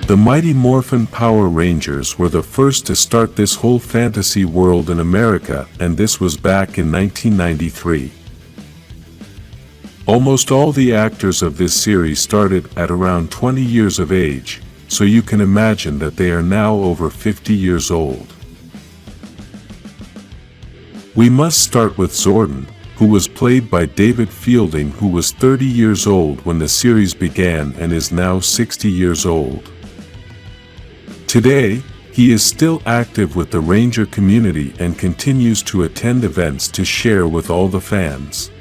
The mighty Morphin Power Rangers were the first to start this whole fantasy world in America, and this was back in 1993. Almost all the actors of this series started at around 20 years of age, so you can imagine that they are now over 50 years old. We must start with Zordon, who was played by David Fielding, who was 30 years old when the series began and is now 60 years old. Today, he is still active with the Ranger community and continues to attend events to share with all the fans.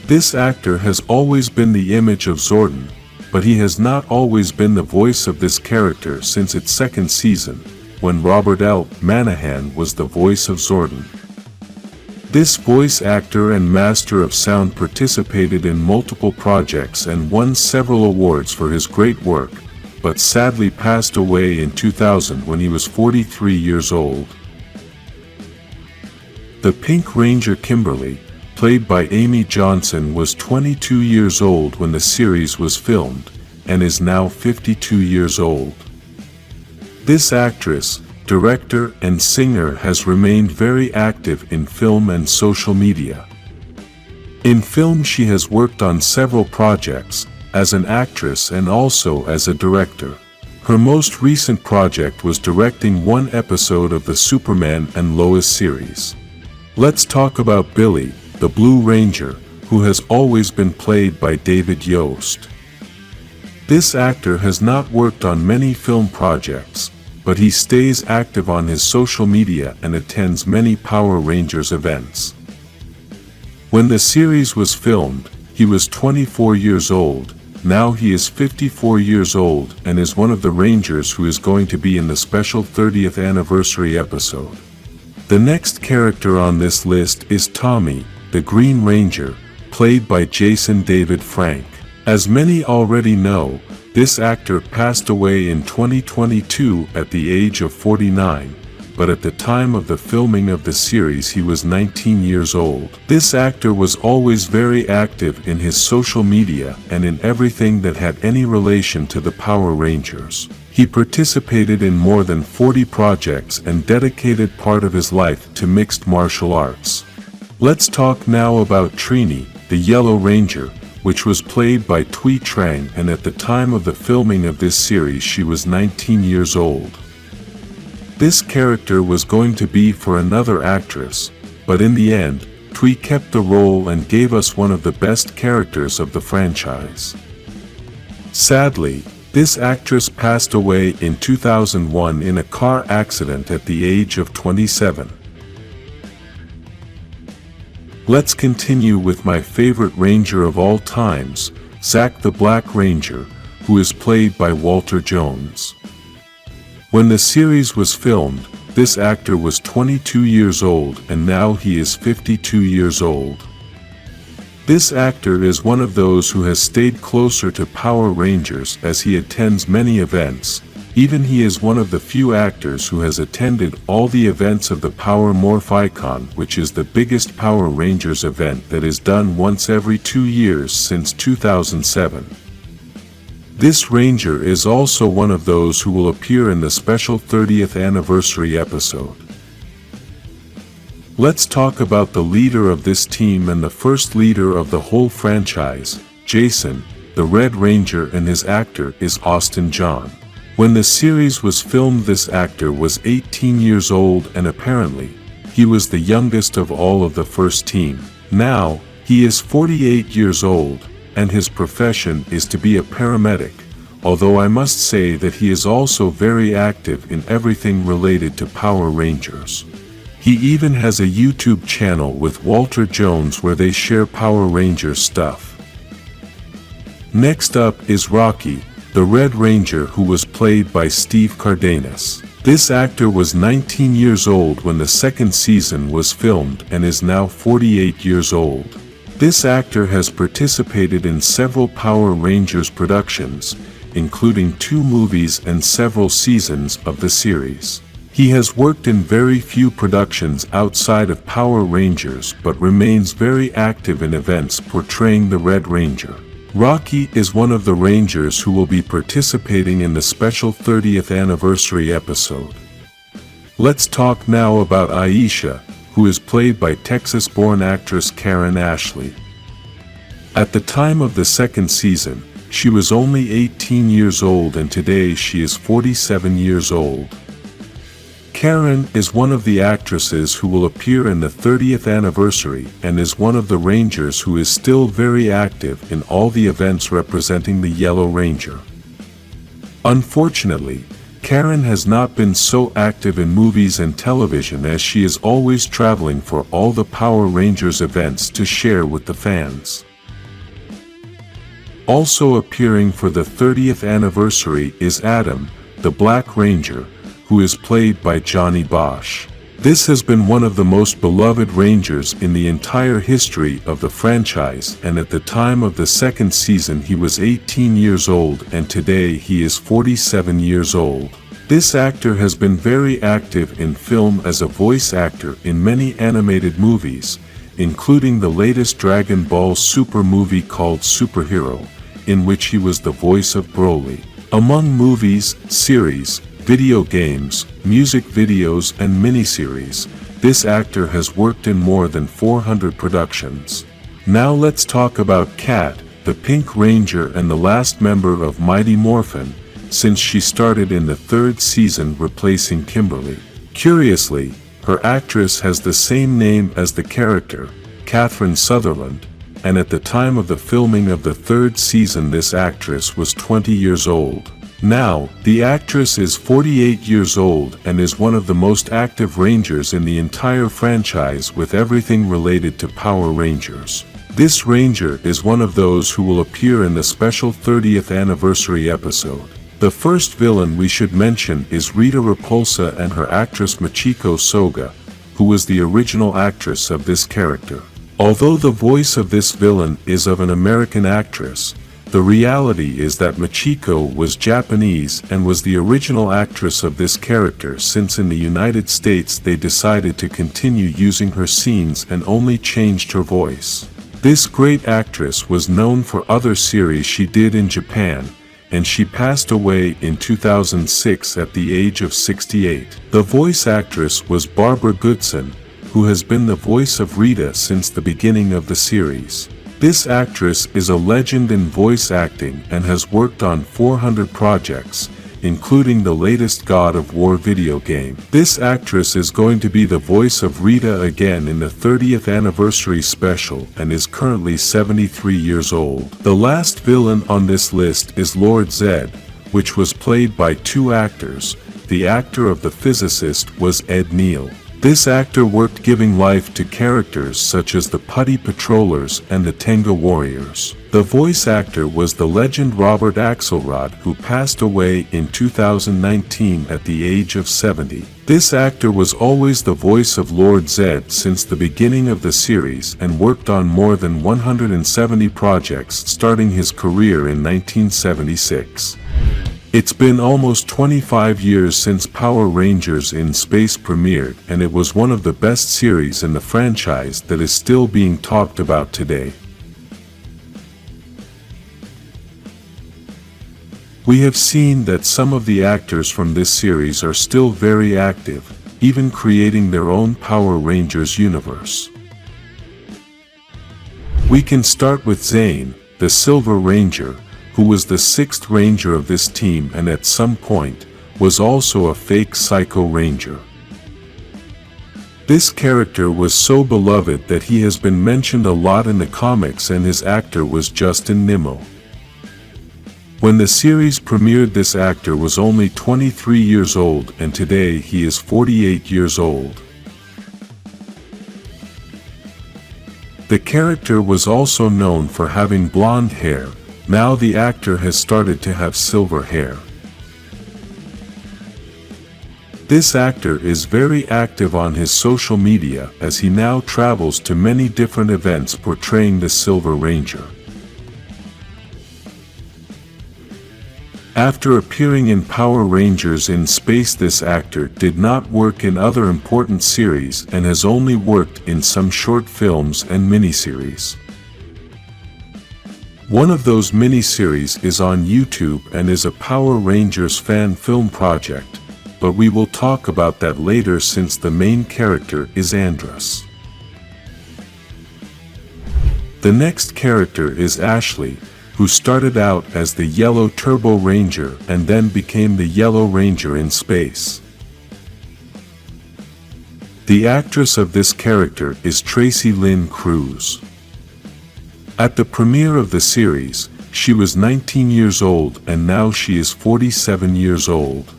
This actor has always been the image of Zordon, but he has not always been the voice of this character since its second season, when Robert L. Manahan was the voice of Zordon. This voice actor and master of sound participated in multiple projects and won several awards for his great work, but sadly passed away in 2000 when he was 43 years old. The Pink Ranger Kimberly, played by Amy Johnson, was 22 years old when the series was filmed, and is now 52 years old. This actress, director, and singer has remained very active in film and social media. In film she has worked on several projects, as an actress and also as a director. Her most recent project was directing one episode of the Superman and Lois series. Let's talk about Billy, the Blue Ranger, who has always been played by David Yost. This actor has not worked on many film projects, but he stays active on his social media and attends many Power Rangers events. When the series was filmed, he was 24 years old. Now he is 54 years old and is one of the Rangers who is going to be in the special 30th anniversary episode. The next character on this list is Tommy, the Green Ranger, played by Jason David Frank. As many already know, this actor passed away in 2022 at the age of 49, but at the time of the filming of the series he was 19 years old. This actor was always very active in his social media and in everything that had any relation to the Power Rangers. He participated in more than 40 projects and dedicated part of his life to mixed martial arts. Let's talk now about Trini, the Yellow Ranger, which was played by Thuy Trang, and at the time of the filming of this series she was 19 years old. This character was going to be for another actress, but in the end, Thuy kept the role and gave us one of the best characters of the franchise. Sadly, this actress passed away in 2001 in a car accident at the age of 27. Let's continue with my favorite Ranger of all times, Zack the Black Ranger, who is played by Walter Jones. When the series was filmed, this actor was 22 years old and now he is 52 years old. This actor is one of those who has stayed closer to Power Rangers as he attends many events. Even he is one of the few actors who has attended all the events of the Power Morphicon, which is the biggest Power Rangers event that is done once every 2 years since 2007. This Ranger is also one of those who will appear in the special 30th anniversary episode. Let's talk about the leader of this team and the first leader of the whole franchise, Jason, the Red Ranger, and his actor is Austin John. When the series was filmed, this actor was 18 years old and apparently, he was the youngest of all of the first team. Now, he is 48 years old, and his profession is to be a paramedic, although I must say that he is also very active in everything related to Power Rangers. He even has a YouTube channel with Walter Jones where they share Power Rangers stuff. Next up is Rocky, the Red Ranger, who was played by Steve Cardenas. This actor was 19 years old when the second season was filmed and is now 48 years old. This actor has participated in several Power Rangers productions, including 2 movies and several seasons of the series. He has worked in very few productions outside of Power Rangers but remains very active in events portraying the Red Ranger. Rocky is one of the Rangers who will be participating in the special 30th anniversary episode. Let's talk now about Aisha, who is played by Texas-born actress Karen Ashley. At the time of the second season, she was only 18 years old, and today she is 47 years old. Karen is one of the actresses who will appear in the 30th anniversary and is one of the Rangers who is still very active in all the events representing the Yellow Ranger. Unfortunately, Karen has not been so active in movies and television, as she is always traveling for all the Power Rangers events to share with the fans. Also appearing for the 30th anniversary is Adam, the Black Ranger, who is played by Johnny Bosch. This has been one of the most beloved Rangers in the entire history of the franchise, and at the time of the second season he was 18 years old, and today he is 47 years old. This actor has been very active in film as a voice actor in many animated movies, including the latest Dragon Ball Super movie called Superhero, in which he was the voice of Broly. Among movies, series, video games, music videos and miniseries, this actor has worked in more than 400 productions. Now let's talk about Kat, the Pink Ranger and the last member of Mighty Morphin, since she started in the third season replacing Kimberly. Curiously, her actress has the same name as the character, Catherine Sutherland, and at the time of the filming of the third season this actress was 20 years old. Now, the actress is 48 years old and is one of the most active Rangers in the entire franchise with everything related to Power Rangers. This Ranger is one of those who will appear in the special 30th anniversary episode. The first villain we should mention is Rita Repulsa and her actress Machiko Soga, who was the original actress of this character. Although the voice of this villain is of an American actress, the reality is that Machiko was Japanese and was the original actress of this character, since in the United States they decided to continue using her scenes and only changed her voice. This great actress was known for other series she did in Japan, and she passed away in 2006 at the age of 68. The voice actress was Barbara Goodson, who has been the voice of Rita since the beginning of the series. This actress is a legend in voice acting and has worked on 400 projects, including the latest God of War video game. This actress is going to be the voice of Rita again in the 30th anniversary special and is currently 73 years old. The last villain on this list is Lord Zed, which was played by two actors. The actor of the physicist was Ed Neal. This actor worked giving life to characters such as the Putty Patrollers and the Tenga Warriors. The voice actor was the legend Robert Axelrod, who passed away in 2019 at the age of 70. This actor was always the voice of Lord Zed since the beginning of the series and worked on more than 170 projects, starting his career in 1976. It's been almost 25 years since Power Rangers in Space premiered, and it was one of the best series in the franchise that is still being talked about today. We have seen that some of the actors from this series are still very active, even creating their own Power Rangers universe. We can start with Zane, the Silver Ranger, who was the sixth Ranger of this team and at some point was also a fake Psycho Ranger. This character was so beloved that he has been mentioned a lot in the comics, and his actor was Justin Nimmo. When the series premiered, this actor was only 23 years old, and today he is 48 years old. The character was also known for having blonde hair. Now the actor has started to have silver hair. This actor is very active on his social media as he now travels to many different events portraying the Silver Ranger. After appearing in Power Rangers in Space, this actor did not work in other important series and has only worked in some short films and miniseries. One of those miniseries is on YouTube and is a Power Rangers fan film project, but we will talk about that later since the main character is Andros. The next character is Ashley, who started out as the Yellow Turbo Ranger and then became the Yellow Ranger in space. The actress of this character is Tracy Lynn Cruz. At the premiere of the series, she was 19 years old and now she is 47 years old.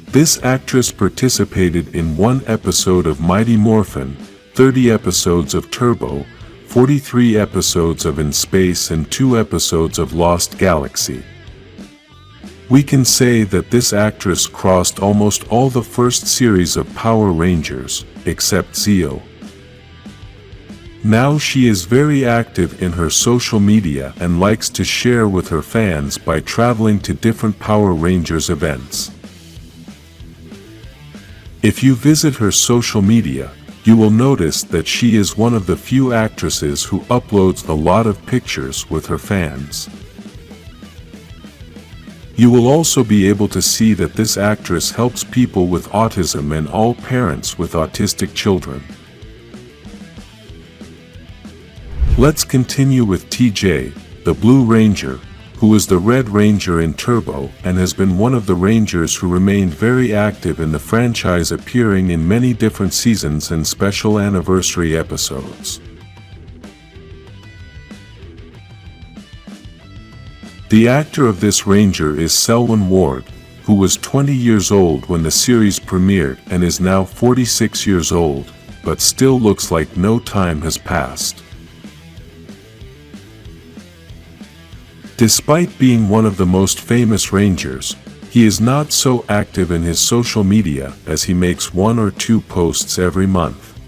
This actress participated in 1 episode of Mighty Morphin, 30 episodes of Turbo, 43 episodes of In Space and 2 episodes of Lost Galaxy. We can say that this actress crossed almost all the first series of Power Rangers, except Zeo. Now she is very active in her social media and likes to share with her fans by traveling to different Power Rangers events. If you visit her social media, you will notice that she is one of the few actresses who uploads a lot of pictures with her fans. You will also be able to see that this actress helps people with autism and all parents with autistic children. Let's continue with TJ, the Blue Ranger, who is the Red Ranger in Turbo and has been one of the Rangers who remained very active in the franchise, appearing in many different seasons and special anniversary episodes. The actor of this Ranger is Selwyn Ward, who was 20 years old when the series premiered and is now 46 years old, but still looks like no time has passed. Despite being one of the most famous Rangers, he is not so active in his social media as he makes 1 or 2 posts every month.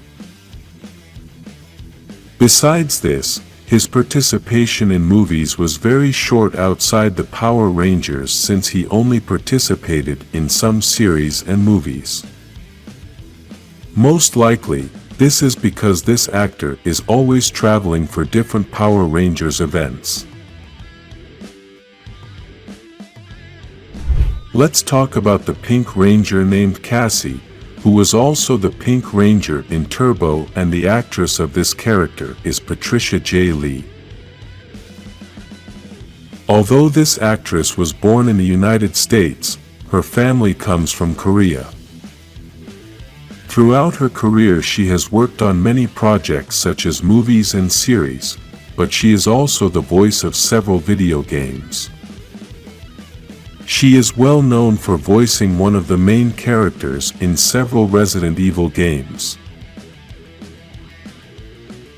Besides this, his participation in movies was very short outside the Power Rangers since he only participated in some series and movies. Most likely, this is because this actor is always traveling for different Power Rangers events. Let's talk about the Pink Ranger named Cassie, who was also the Pink Ranger in Turbo, and the actress of this character is Patricia J. Lee. Although this actress was born in the United States, her family comes from Korea. Throughout her career she has worked on many projects such as movies and series, but she is also the voice of several video games. She is well known for voicing one of the main characters in several Resident Evil games.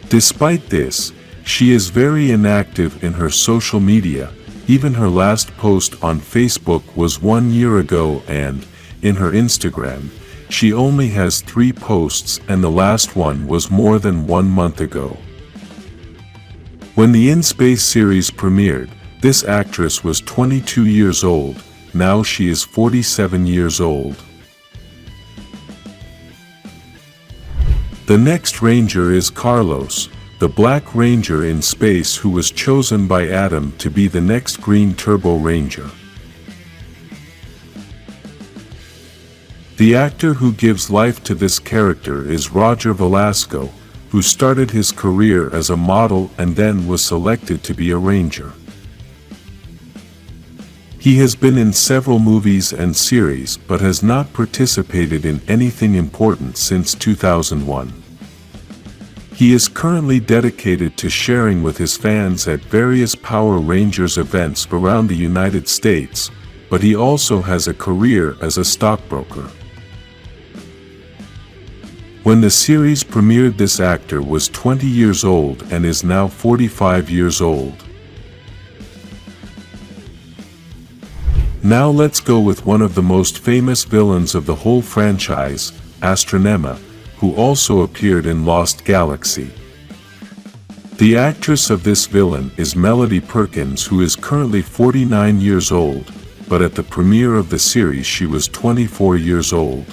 Despite this, she is very inactive in her social media. Even her last post on Facebook was 1 year ago, and, in her Instagram, she only has 3 posts and the last one was more than 1 month ago. When the In Space series premiered, this actress was 22 years old, now she is 47 years old. The next Ranger is Carlos, the Black Ranger in space, who was chosen by Adam to be the next Green Turbo Ranger. The actor who gives life to this character is Roger Velasco, who started his career as a model and then was selected to be a Ranger. He has been in several movies and series but has not participated in anything important since 2001. He is currently dedicated to sharing with his fans at various Power Rangers events around the United States, but he also has a career as a stockbroker. When the series premiered, this actor was 20 years old and is now 45 years old. Now let's go with one of the most famous villains of the whole franchise, Astronema, who also appeared in Lost Galaxy. The actress of this villain is Melody Perkins, who is currently 49 years old, but at the premiere of the series she was 24 years old.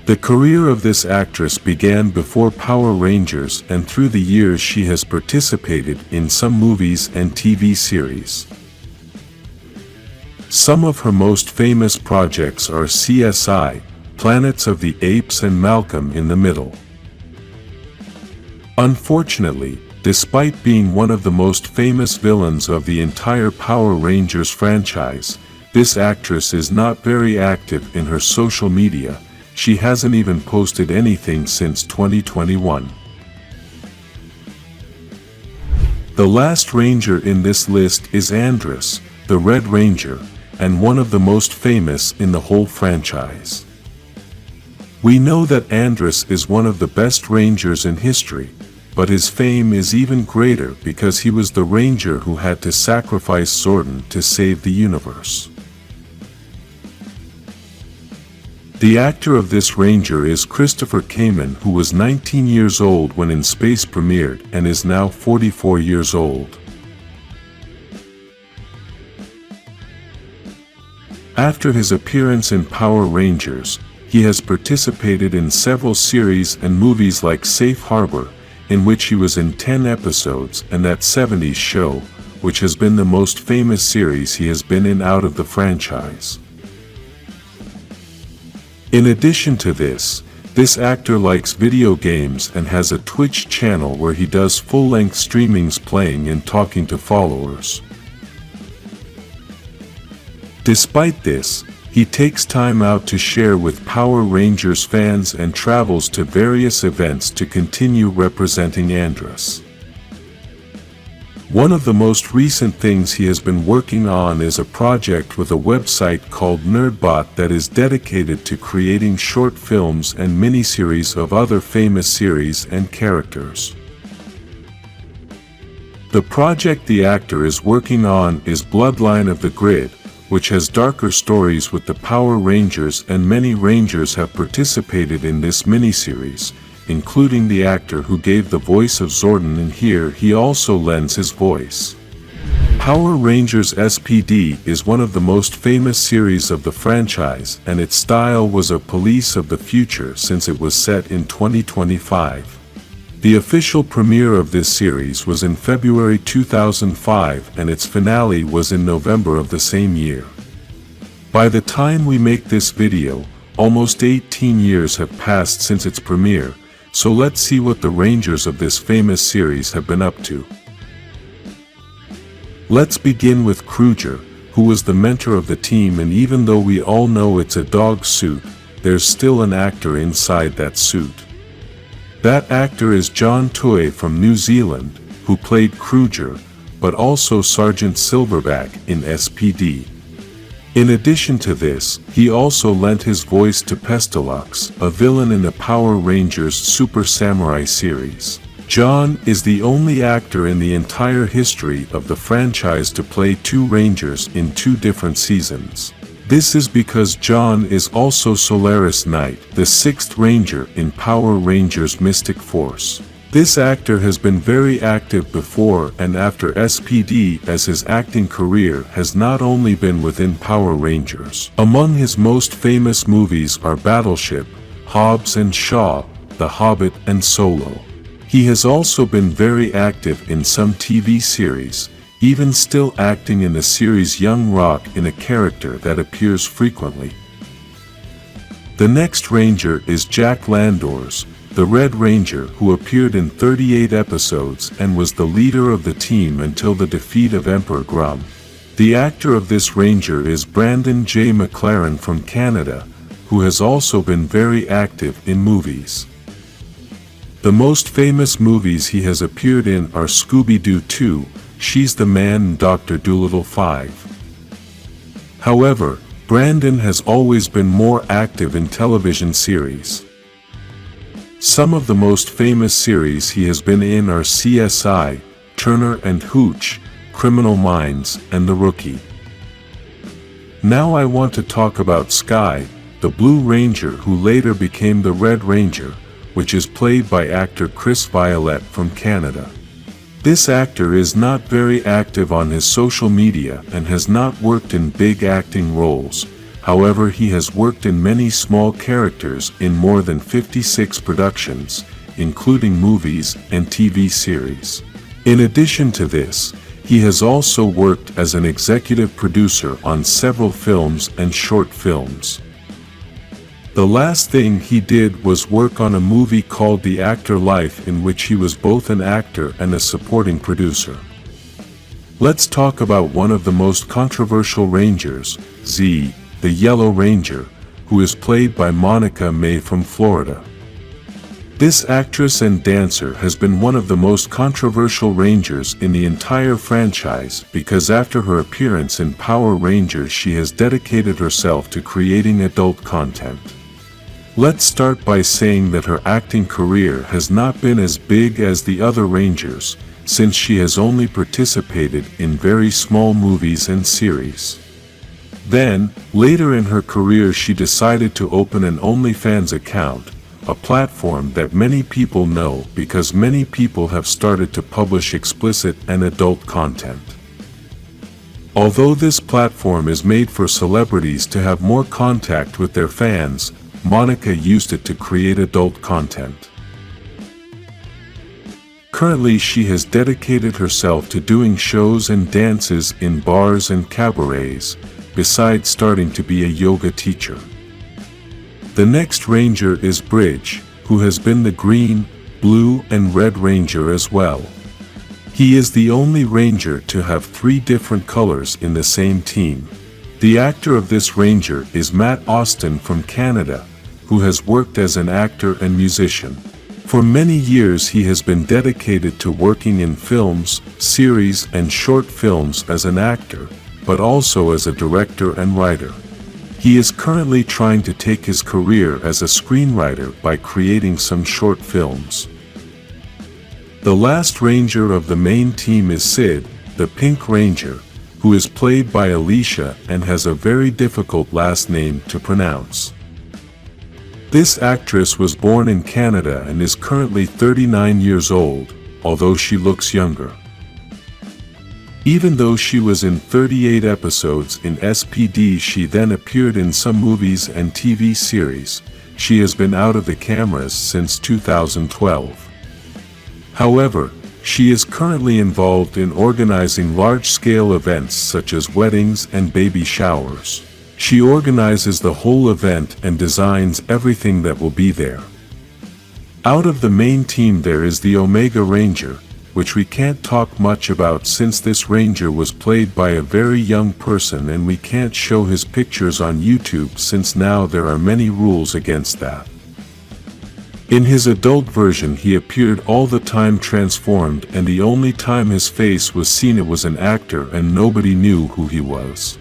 The career of this actress began before Power Rangers, and through the years she has participated in some movies and TV series. Some of her most famous projects are CSI, Planets of the Apes, and Malcolm in the Middle. Unfortunately, despite being one of the most famous villains of the entire Power Rangers franchise, this actress is not very active in her social media. She hasn't even posted anything since 2021. The last Ranger in this list is Andrus, the Red Ranger, and one of the most famous in the whole franchise. We know that Andrus is one of the best Rangers in history, but his fame is even greater because he was the Ranger who had to sacrifice Zordon to save the universe. The actor of this Ranger is Christopher Kamen, who was 19 years old when In Space premiered and is now 44 years old. After his appearance in Power Rangers, he has participated in several series and movies like Safe Harbor, in which he was in 10 episodes, and That 70s Show, which has been the most famous series he has been in out of the franchise. In addition to this actor likes video games and has a Twitch channel where he does full-length streamings playing and talking to followers. Despite this, he takes time out to share with Power Rangers fans and travels to various events to continue representing Andrus. One of the most recent things he has been working on is a project with a website called Nerdbot that is dedicated to creating short films and miniseries of other famous series and characters. The project the actor is working on is Bloodline of the Grid, which has darker stories with the Power Rangers, and many Rangers have participated in this miniseries, including the actor who gave the voice of Zordon, and here he also lends his voice. Power Rangers SPD is one of the most famous series of the franchise, and its style was a police of the future since it was set in 2025. The official premiere of this series was in February 2005, and its finale was in November of the same year. By the time we make this video, almost 18 years have passed since its premiere, so let's see what the Rangers of this famous series have been up to. Let's begin with Kruger, who was the mentor of the team, and even though we all know it's a dog suit, there's still an actor inside that suit. That actor is John Toy from New Zealand, who played Kruger, but also Sergeant Silverback in SPD. In addition to this, he also lent his voice to Pestilux, a villain in the Power Rangers Super Samurai series. John is the only actor in the entire history of the franchise to play two Rangers in two different seasons. This is because John is also Solaris Knight, the sixth Ranger in Power Rangers Mystic Force. This actor has been very active before and after SPD, as his acting career has not only been within Power Rangers. Among his most famous movies are Battleship, Hobbs and Shaw, The Hobbit, and Solo. He has also been very active in some TV series, even still acting in the series Young Rock in a character that appears frequently. The next Ranger is Jack Landors, the Red Ranger, who appeared in 38 episodes and was the leader of the team until the defeat of Emperor Grum. The actor of this Ranger is Brandon J. McLaren from Canada, who has also been very active in movies. The most famous movies he has appeared in are Scooby-Doo 2, She's the Man, and Dr. Dolittle 5. However, Brandon has always been more active in television series. Some of the most famous series he has been in are CSI, Turner and Hooch, Criminal Minds, and The Rookie. Now I want to talk about Sky, the Blue Ranger, who later became the Red Ranger, which is played by actor Chris Violet from Canada. This actor is not very active on his social media and has not worked in big acting roles. However, he has worked in many small characters in more than 56 productions, including movies and TV series. In addition to this, he has also worked as an executive producer on several films and short films. The last thing he did was work on a movie called The Actor Life, in which he was both an actor and a supporting producer. Let's talk about one of the most controversial Rangers, Z, the Yellow Ranger, who is played by Monica May from Florida. This actress and dancer has been one of the most controversial Rangers in the entire franchise because after her appearance in Power Rangers she has dedicated herself to creating adult content. Let's start by saying that her acting career has not been as big as the other Rangers, since she has only participated in very small movies and series. Then, later in her career she decided to open an OnlyFans account, a platform that many people know because many people have started to publish explicit and adult content. Although this platform is made for celebrities to have more contact with their fans, Monica used it to create adult content. Currently she has dedicated herself to doing shows and dances in bars and cabarets, besides starting to be a yoga teacher. The next Ranger is Bridge, who has been the Green, Blue and Red Ranger as well. He is the only Ranger to have 3 different colors in the same team. The actor of this Ranger is Matt Austin from Canada, who has worked as an actor and musician. For many years he has been dedicated to working in films, series and short films as an actor, but also as a director and writer. He is currently trying to take his career as a screenwriter by creating some short films. The last Ranger of the main team is Sid, the Pink Ranger, who is played by Alicia and has a very difficult last name to pronounce. This actress was born in Canada and is currently 39 years old, although she looks younger. Even though she was in 38 episodes in SPD, she then appeared in some movies and TV series. She has been out of the cameras since 2012. However, she is currently involved in organizing large-scale events such as weddings and baby showers. She organizes the whole event and designs everything that will be there. Out of the main team there is the Omega Ranger, which we can't talk much about since this Ranger was played by a very young person and we can't show his pictures on YouTube since now there are many rules against that. In his adult version he appeared all the time transformed, and the only time his face was seen it was an actor and nobody knew who he was.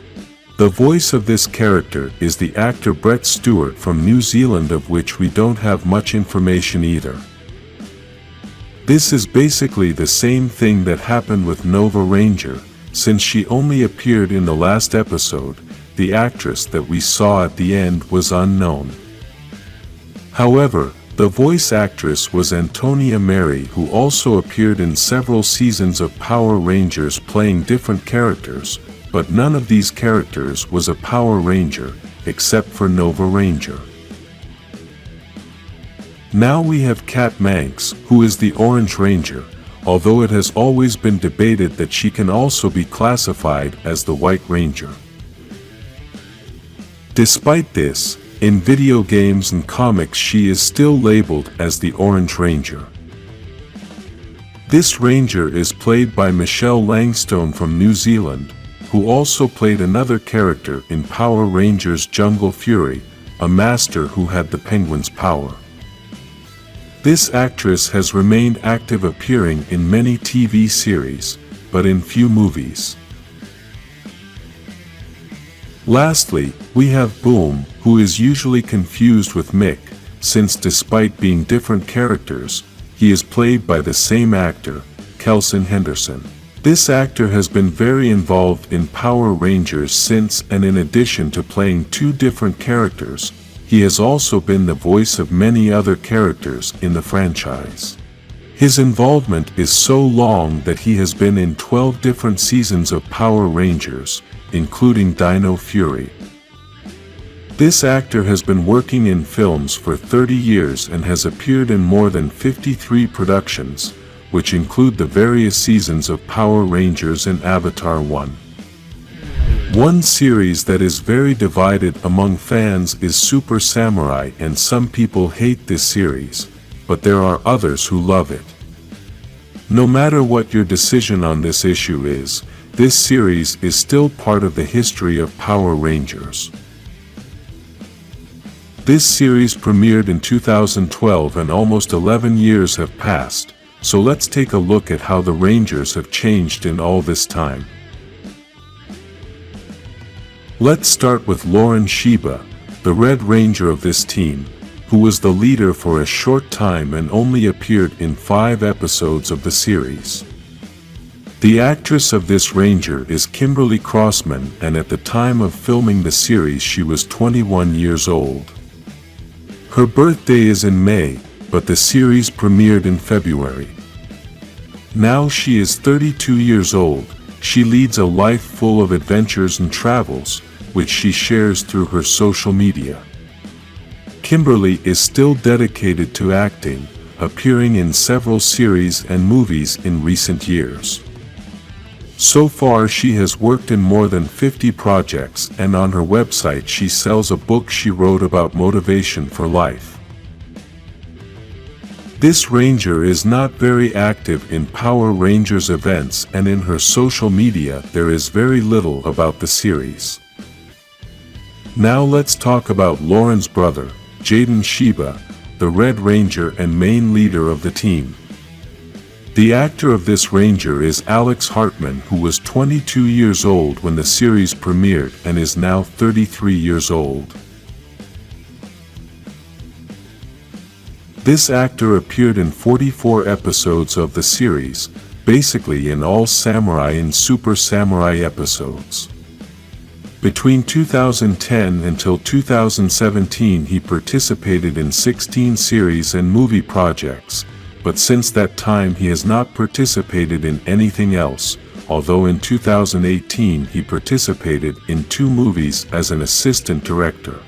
The voice of this character is the actor Brett Stewart from New Zealand, of which we don't have much information either. This is basically the same thing that happened with Nova Ranger, since she only appeared in the last episode. The actress that we saw at the end was unknown. However, the voice actress was Antonia Mary, who also appeared in several seasons of Power Rangers playing different characters, but none of these characters was a Power Ranger, except for Nova Ranger. Now we have Kat Manx, who is the Orange Ranger, although it has always been debated that she can also be classified as the White Ranger. Despite this, in video games and comics she is still labeled as the Orange Ranger. This Ranger is played by Michelle Langstone from New Zealand, who also played another character in Power Rangers Jungle Fury, a master who had the Penguin's power. This actress has remained active, appearing in many TV series, but in few movies. Lastly, we have Boom, who is usually confused with Mick, since despite being different characters, he is played by the same actor, Kelson Henderson. This actor has been very involved in Power Rangers since, and in addition to playing 2 different characters, he has also been the voice of many other characters in the franchise. His involvement is so long that he has been in 12 different seasons of Power Rangers, including Dino Fury. This actor has been working in films for 30 years and has appeared in more than 53 productions, which include the various seasons of Power Rangers and Avatar 1. One series that is very divided among fans is Super Samurai, and some people hate this series, but there are others who love it. No matter what your decision on this issue is, this series is still part of the history of Power Rangers. This series premiered in 2012 and almost 11 years have passed, so let's take a look at how the Rangers have changed in all this time. Let's start with Lauren Shiba, the Red Ranger of this team, who was the leader for a short time and only appeared in 5 episodes of the series. The actress of this Ranger is Kimberly Crossman, and at the time of filming the series she was 21 years old. Her birthday is in May, but the series premiered in February. Now she is 32 years old. She leads a life full of adventures and travels, which she shares through her social media. Kimberly is still dedicated to acting, appearing in several series and movies in recent years. So far she has worked in more than 50 projects, and on her website she sells a book she wrote about motivation for life. This Ranger is not very active in Power Rangers events, and in her social media there is very little about the series. Now let's talk about Lauren's brother, Jaden Shiba, the Red Ranger and main leader of the team. The actor of this Ranger is Alex Hartman, who was 22 years old when the series premiered and is now 33 years old. This actor appeared in 44 episodes of the series, basically in all Samurai and Super Samurai episodes. Between 2010 until 2017 he participated in 16 series and movie projects, but since that time he has not participated in anything else, although in 2018 he participated in 2 movies as an assistant director.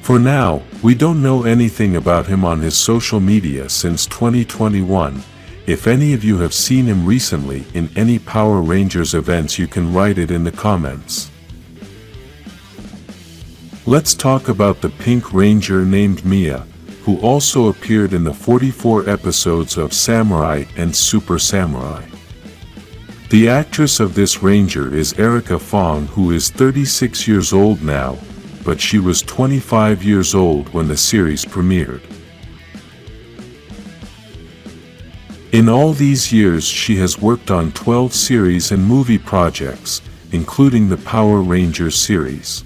For now, we don't know anything about him on his social media since 2021. If any of you have seen him recently in any Power Rangers events, you can write it in the comments. Let's talk about the Pink Ranger named Mia, who also appeared in the 44 episodes of Samurai and Super Samurai. The actress of this Ranger is Erica Fong, who is 36 years old now, but she was 25 years old when the series premiered. In all these years she has worked on 12 series and movie projects, including the Power Rangers series.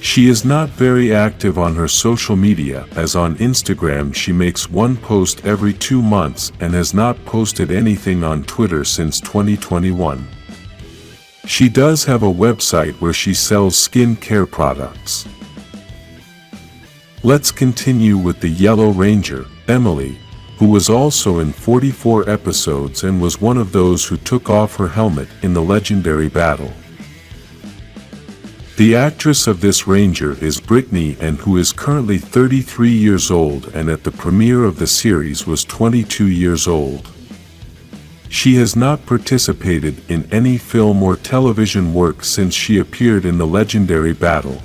She is not very active on her social media, as on Instagram she makes one post every 2 months and has not posted anything on Twitter since 2021. She does have a website where she sells skin care products. Let's continue with the Yellow Ranger, Emily, who was also in 44 episodes and was one of those who took off her helmet in the legendary battle. The actress of this Ranger is Brittany, and who is currently 33 years old and at the premiere of the series was 22 years old. She has not participated in any film or television work since she appeared in the legendary battle.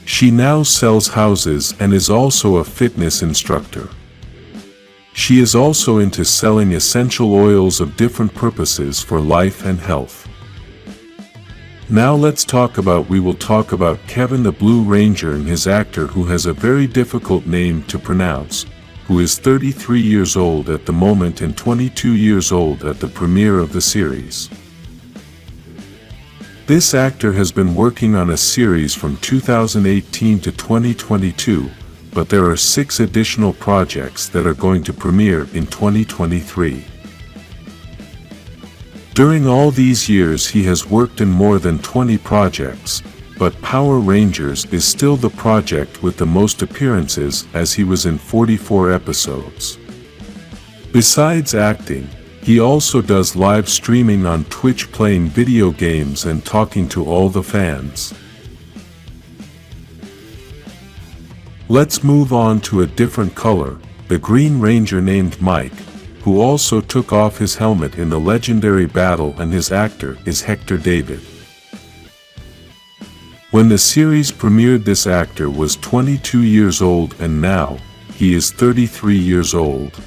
She now sells houses and is also a fitness instructor. She is also into selling essential oils of different purposes for life and health. Now we will talk about Kevin the Blue Ranger and his actor, who has a very difficult name to pronounce, who is 33 years old at the moment and 22 years old at the premiere of the series. This actor has been working on a series from 2018 to 2022, but there are 6 additional projects that are going to premiere in 2023. During all these years he has worked in more than 20 projects, but Power Rangers is still the project with the most appearances, as he was in 44 episodes. Besides acting, he also does live streaming on Twitch, playing video games and talking to all the fans. Let's move on to a different color, the Green Ranger named Mike, who also took off his helmet in the legendary battle, and his actor is Hector David. When the series premiered, this actor was 22 years old, and now he is 33 years old.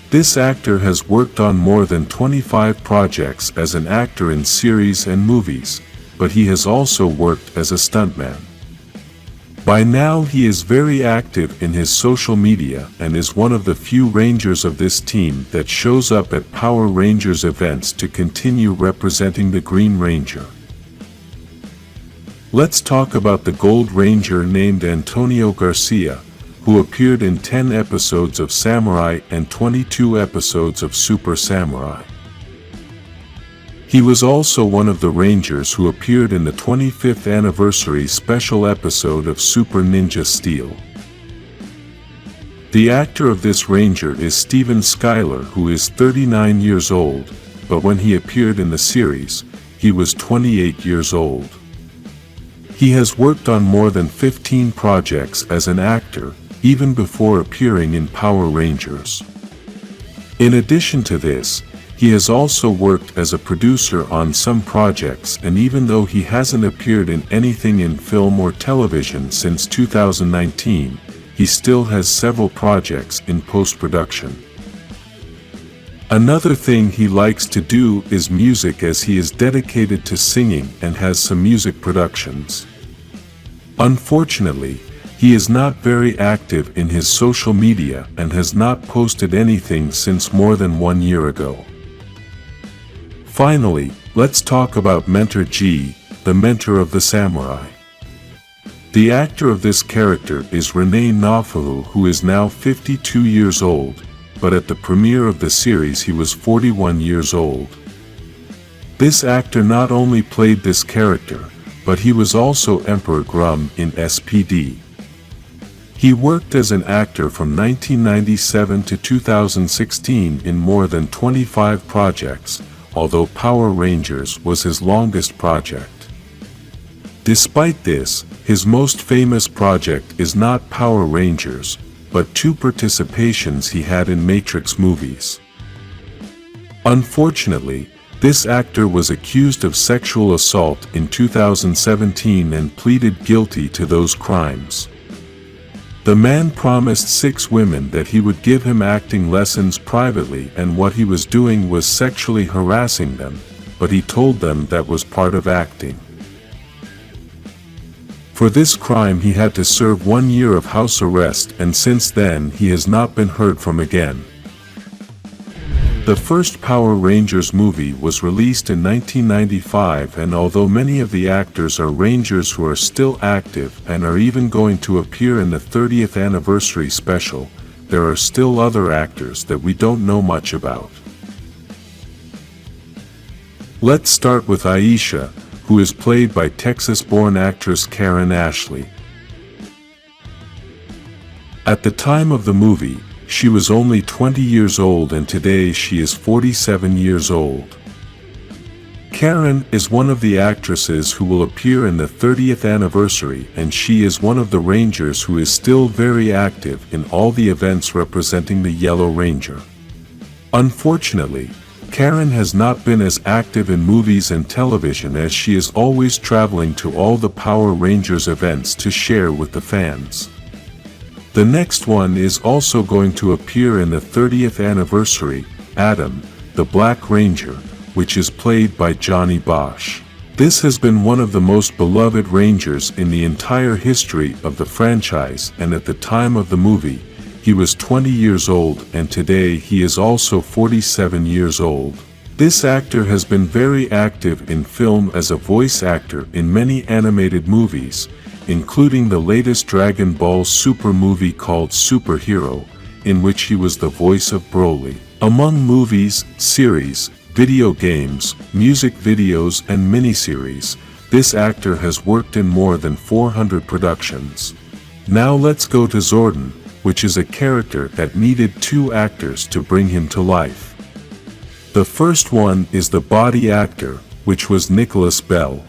This actor has worked on more than 25 projects as an actor in series and movies, but he has also worked as a stuntman. By now he is very active in his social media and is one of the few Rangers of this team that shows up at Power Rangers events to continue representing the Green Ranger. Let's talk about the Gold Ranger named Antonio Garcia, who appeared in 10 episodes of Samurai and 22 episodes of Super Samurai. He was also one of the Rangers who appeared in the 25th anniversary special episode of Super Ninja Steel. The actor of this Ranger is Steven Skyler, who is 39 years old, but when he appeared in the series, he was 28 years old. He has worked on more than 15 projects as an actor, even before appearing in Power Rangers. In addition to this, he has also worked as a producer on some projects, and even though he hasn't appeared in anything in film or television since 2019, he still has several projects in post-production. Another thing he likes to do is music, as he is dedicated to singing and has some music productions. Unfortunately, he is not very active in his social media and has not posted anything since more than 1 year ago. Finally, let's talk about Mentor G, the mentor of the samurai. The actor of this character is Rene Nafalu, who is now 52 years old, but at the premiere of the series he was 41 years old. This actor not only played this character, but he was also Emperor Grum in SPD. He worked as an actor from 1997 to 2016 in more than 25 projects, although Power Rangers was his longest project. Despite this, his most famous project is not Power Rangers, but 2 participations he had in Matrix movies. Unfortunately, this actor was accused of sexual assault in 2017 and pleaded guilty to those crimes. The man promised 6 women that he would give him acting lessons privately, and what he was doing was sexually harassing them, but he told them that was part of acting. For this crime he had to serve 1 year of house arrest, and since then he has not been heard from again. The first Power Rangers movie was released in 1995, and although many of the actors are Rangers who are still active and are even going to appear in the 30th anniversary special, there are still other actors that we don't know much about. Let's start with Aisha, who is played by Texas-born actress Karen Ashley. At the time of the movie, she was only 20 years old, and today she is 47 years old. Karen is one of the actresses who will appear in the 30th anniversary, and she is one of the Rangers who is still very active in all the events representing the Yellow Ranger. Unfortunately, Karen has not been as active in movies and television, as she is always traveling to all the Power Rangers events to share with the fans. The next one is also going to appear in the 30th anniversary, Adam, the Black Ranger, which is played by Johnny Bosch. This has been one of the most beloved Rangers in the entire history of the franchise, and at the time of the movie, he was 20 years old, and today he is also 47 years old. This actor has been very active in film as a voice actor in many animated movies, including the latest Dragon Ball Super movie called Superhero, in which he was the voice of Broly. Among movies, series, video games, music videos and miniseries, this actor has worked in more than 400 productions. Now let's go to Zordon, which is a character that needed 2 actors to bring him to life. The first one is the body actor, which was Nicholas Bell.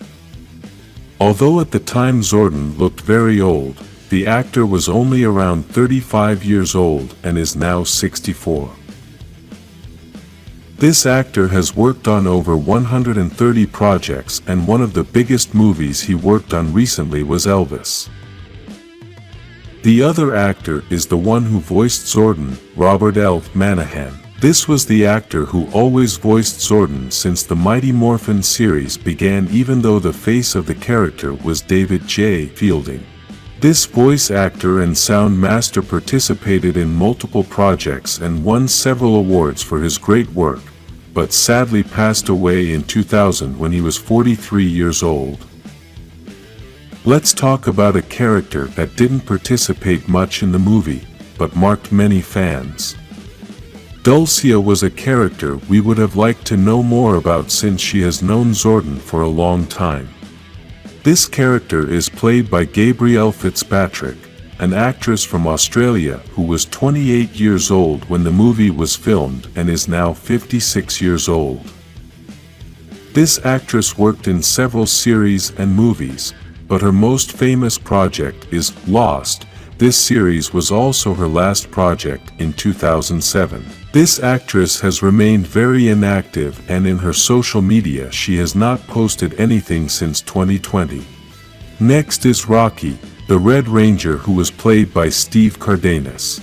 Although at the time Zordon looked very old, the actor was only around 35 years old and is now 64. This actor has worked on over 130 projects, and one of the biggest movies he worked on recently was Elvis. The other actor is the one who voiced Zordon, Robert L. Manahan. This was the actor who always voiced Zordon since the Mighty Morphin series began, even though the face of the character was David J. Fielding. This voice actor and sound master participated in multiple projects and won several awards for his great work, but sadly passed away in 2000 when he was 43 years old. Let's talk about a character that didn't participate much in the movie, but marked many fans. Dulcia was a character we would have liked to know more about since she has known Zordon for a long time. This character is played by Gabrielle Fitzpatrick, an actress from Australia who was 28 years old when the movie was filmed and is now 56 years old. This actress worked in several series and movies, but her most famous project is Lost. This series was also her last project in 2007. This actress has remained very inactive, and in her social media she has not posted anything since 2020. Next is Rocky, the Red Ranger, who was played by Steve Cardenas.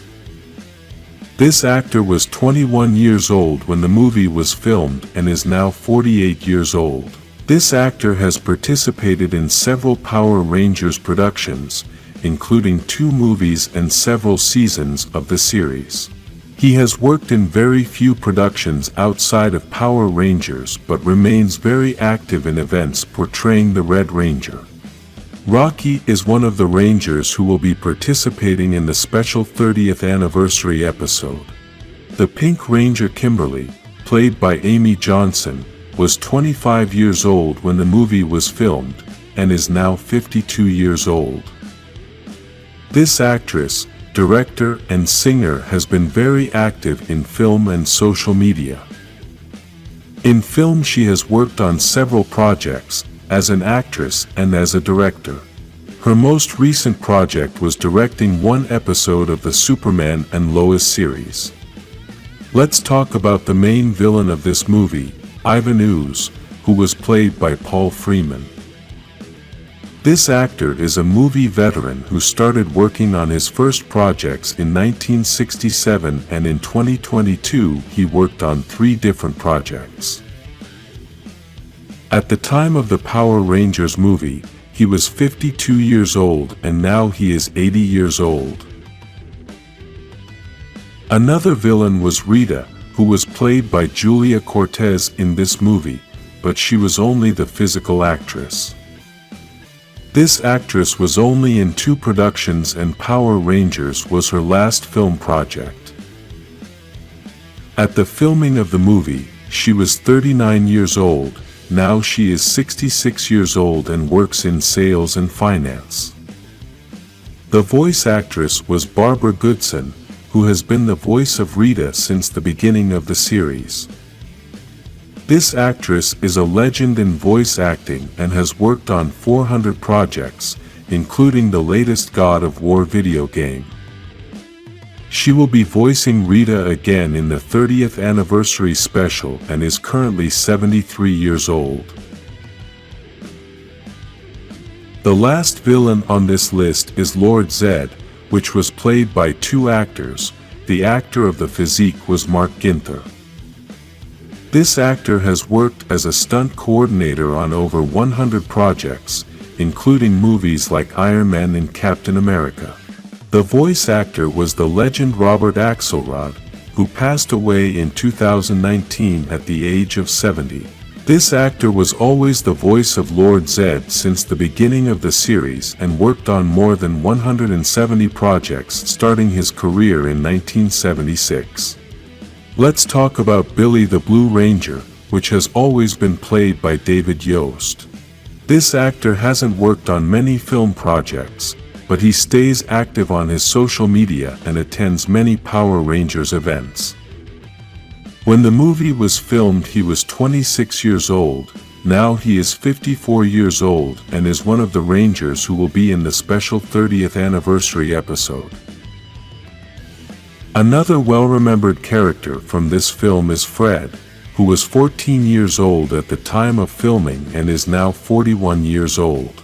This actor was 21 years old when the movie was filmed and is now 48 years old. This actor has participated in several Power Rangers productions, including 2 movies and several seasons of the series. He has worked in very few productions outside of Power Rangers, but remains very active in events portraying the Red Ranger. Rocky is one of the Rangers who will be participating in the special 30th anniversary episode. The Pink Ranger Kimberly, played by Amy Johnson, was 25 years old when the movie was filmed, and is now 52 years old. This actress, director and singer has been very active in film and social media. In film she has worked on several projects, as an actress and as a director. Her most recent project was directing one episode of the Superman and Lois series. Let's talk about the main villain of this movie, Ivan Ooze, who was played by Paul Freeman. This actor is a movie veteran who started working on his first projects in 1967, and in 2022 he worked on 3 different projects. At the time of the Power Rangers movie, he was 52 years old, and now he is 80 years old. Another villain was Rita, who was played by Julia Cortez in this movie, but she was only the physical actress. This actress was only in 2 productions, and Power Rangers was her last film project. At the filming of the movie, she was 39 years old. Now she is 66 years old and works in sales and finance. The voice actress was Barbara Goodson, who has been the voice of Rita since the beginning of the series. This actress is a legend in voice acting and has worked on 400 projects, including the latest God of War video game. She will be voicing Rita again in the 30th anniversary special and is currently 73 years old. The last villain on this list is Lord Zed, which was played by 2 actors. The actor of the physique was Mark Ginther. This actor has worked as a stunt coordinator on over 100 projects, including movies like Iron Man and Captain America. The voice actor was the legend Robert Axelrod, who passed away in 2019 at the age of 70. This actor was always the voice of Lord Zed since the beginning of the series and worked on more than 170 projects, starting his career in 1976. Let's talk about Billy the Blue Ranger, which has always been played by David Yost. This actor hasn't worked on many film projects, but he stays active on his social media and attends many Power Rangers events. When the movie was filmed he was 26 years old. Now he is 54 years old and is one of the Rangers who will be in the special 30th anniversary episode. Another well-remembered character from this film is Fred, who was 14 years old at the time of filming and is now 41 years old.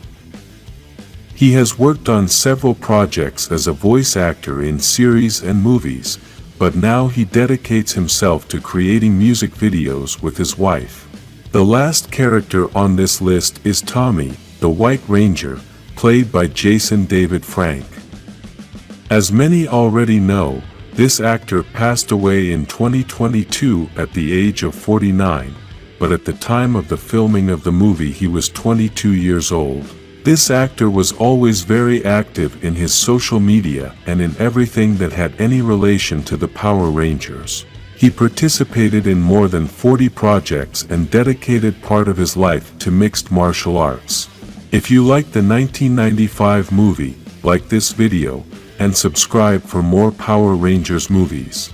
He has worked on several projects as a voice actor in series and movies, but now he dedicates himself to creating music videos with his wife. The last character on this list is Tommy, the White Ranger, played by Jason David Frank. As many already know, this actor passed away in 2022 at the age of 49, but at the time of the filming of the movie he was 22 years old. This actor was always very active in his social media and in everything that had any relation to the Power Rangers. He participated in more than 40 projects and dedicated part of his life to mixed martial arts. If you like the 1995 movie, like this video, and subscribe for more Power Rangers movies.